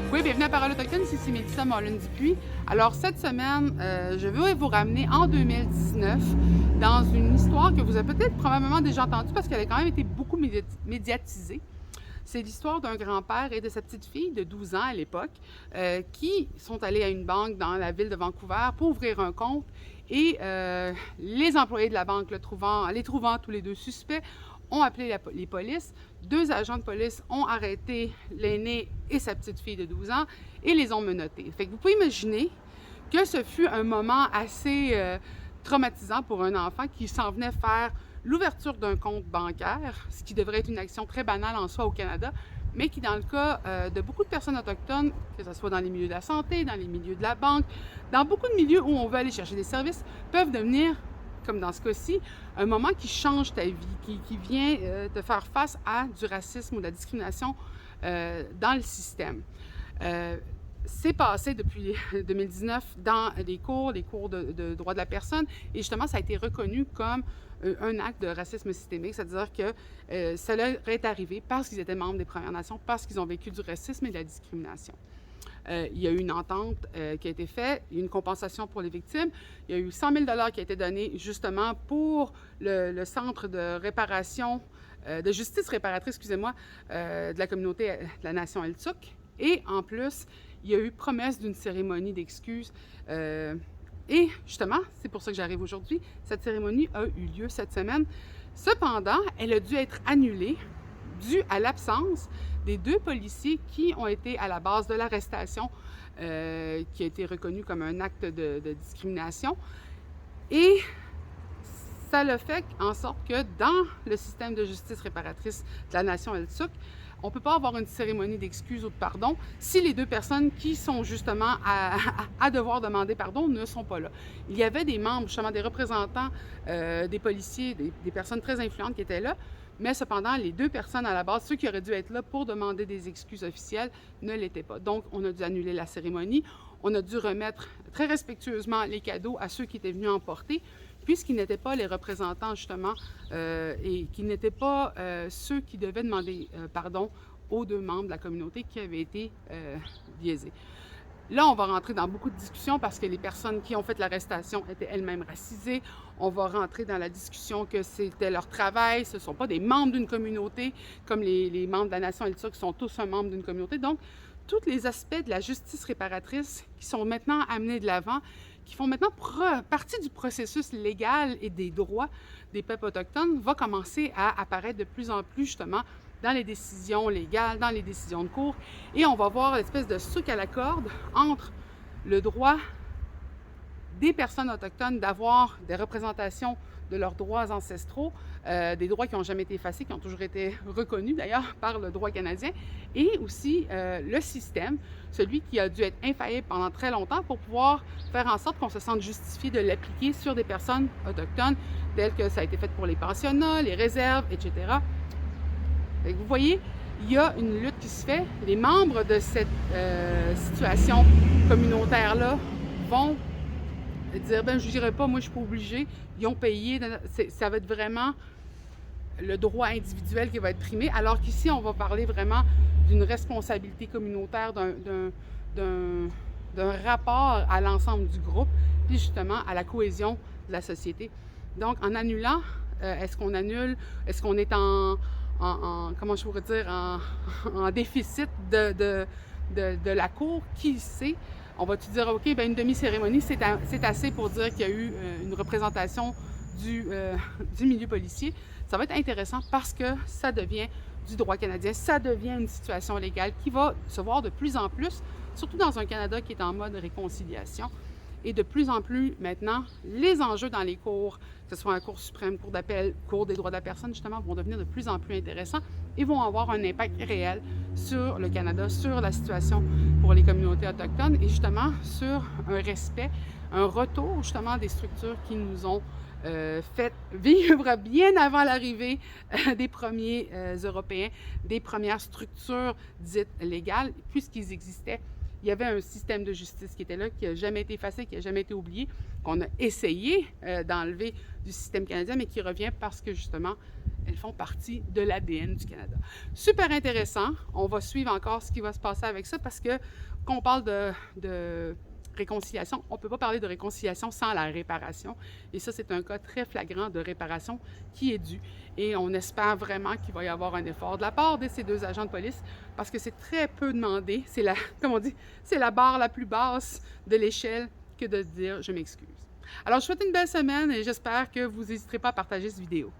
Oui, bienvenue à Parole autochtone, ici c'est Mélissa Mollin-Dupuis. Alors cette semaine, je vais vous ramener en 2019 dans une histoire que vous avez peut-être probablement déjà entendue parce qu'elle a quand même été beaucoup médiatisée. C'est l'histoire d'un grand-père et de sa petite fille de 12 ans à l'époque qui sont allés à une banque dans la ville de Vancouver pour ouvrir un compte et les employés de la banque les trouvant tous les deux suspects ont appelé les polices. 2 agents de police ont arrêté l'aîné et sa petite fille de 12 ans et les ont menottés. Fait que vous pouvez imaginer que ce fut un moment assez traumatisant pour un enfant qui s'en venait faire l'ouverture d'un compte bancaire, ce qui devrait être une action très banale en soi au Canada, mais qui, dans le cas de beaucoup de personnes autochtones, que ce soit dans les milieux de la santé, dans les milieux de la banque, dans beaucoup de milieux où on veut aller chercher des services, peuvent devenir, comme dans ce cas-ci, un moment qui change ta vie, qui vient te faire face à du racisme ou de la discrimination dans le système. C'est passé depuis 2019 dans les cours de droit de la personne, et justement, ça a été reconnu comme un acte de racisme systémique, c'est-à-dire que ça leur est arrivé parce qu'ils étaient membres des Premières Nations, parce qu'ils ont vécu du racisme et de la discrimination. Il y a eu une entente qui a été faite, il y a eu une compensation pour les victimes, il y a eu 100 000 $ qui a été donné justement pour le centre de réparation, de justice réparatrice, excusez-moi, de la communauté de la nation Eltuk. Et en plus, il y a eu promesse d'une cérémonie d'excuses. Et justement, c'est pour ça que j'arrive aujourd'hui, cette cérémonie a eu lieu cette semaine. Cependant, elle a dû être annulée dû à l'absence des 2 policiers qui ont été à la base de l'arrestation, qui a été reconnue comme un acte de discrimination. Et ça l'a fait en sorte que dans le système de justice réparatrice de la nation Eltuk, on ne peut pas avoir une cérémonie d'excuses ou de pardon si les 2 personnes qui sont justement à devoir demander pardon ne sont pas là. Il y avait des membres, justement des représentants des policiers, des personnes très influentes qui étaient là, mais cependant, les 2 personnes à la base, ceux qui auraient dû être là pour demander des excuses officielles, ne l'étaient pas. Donc, on a dû annuler la cérémonie. On a dû remettre très respectueusement les cadeaux à ceux qui étaient venus en porter, puisqu'ils n'étaient pas les représentants, justement, et qu'ils n'étaient pas ceux qui devaient demander pardon aux 2 membres de la communauté qui avaient été biaisés. Là, on va rentrer dans beaucoup de discussions parce que les personnes qui ont fait l'arrestation étaient elles-mêmes racisées. On va rentrer dans la discussion que c'était leur travail, ce ne sont pas des membres d'une communauté, comme les membres de la nation Eltuk qui sont tous un membre d'une communauté. Donc, tous les aspects de la justice réparatrice qui sont maintenant amenés de l'avant, qui font maintenant partie du processus légal et des droits des peuples autochtones, va commencer à apparaître de plus en plus, justement, dans les décisions légales, dans les décisions de cour, et on va voir l'espèce de sucre à la corde entre le droit des personnes autochtones d'avoir des représentations de leurs droits ancestraux, des droits qui n'ont jamais été effacés, qui ont toujours été reconnus d'ailleurs par le droit canadien, et aussi le système, celui qui a dû être infaillible pendant très longtemps pour pouvoir faire en sorte qu'on se sente justifié de l'appliquer sur des personnes autochtones, telles que ça a été fait pour les pensionnats, les réserves, etc. Vous voyez, il y a une lutte qui se fait. Les membres de cette situation communautaire-là vont dire, ben je dirais pas, moi je suis pas obligée, ils ont payé, ça va être vraiment le droit individuel qui va être primé, alors qu'ici on va parler vraiment d'une responsabilité communautaire, d'un rapport à l'ensemble du groupe, puis justement à la cohésion de la société. Donc en annulant, est-ce qu'on annule, est-ce qu'on est comment je pourrais dire, en déficit de la cour, qui sait? On va-tu dire, OK, ben une demi-cérémonie, c'est assez pour dire qu'il y a eu une représentation du milieu policier. Ça va être intéressant parce que ça devient du droit canadien, ça devient une situation légale qui va se voir de plus en plus, surtout dans un Canada qui est en mode réconciliation. Et de plus en plus, maintenant, les enjeux dans les cours, que ce soit en Cour suprême, Cour d'appel, Cour des droits de la personne, justement, vont devenir de plus en plus intéressants et vont avoir un impact réel sur le Canada, sur la situation pour les communautés autochtones et justement sur un respect, un retour justement des structures qui nous ont fait vivre bien avant l'arrivée des premiers Européens, des premières structures dites légales, puisqu'ils existaient. Il y avait un système de justice qui était là, qui n'a jamais été effacé, qui n'a jamais été oublié, qu'on a essayé d'enlever du système canadien, mais qui revient parce que justement, elles font partie de l'ADN du Canada. Super intéressant. On va suivre encore ce qui va se passer avec ça parce que quand on parle de réconciliation, on ne peut pas parler de réconciliation sans la réparation. Et ça, c'est un cas très flagrant de réparation qui est dû. Et on espère vraiment qu'il va y avoir un effort de la part de ces deux agents de police parce que c'est très peu demandé. C'est la, comme on dit, c'est la barre la plus basse de l'échelle que de dire « je m'excuse ». Alors, je vous souhaite une belle semaine et j'espère que vous n'hésiterez pas à partager cette vidéo.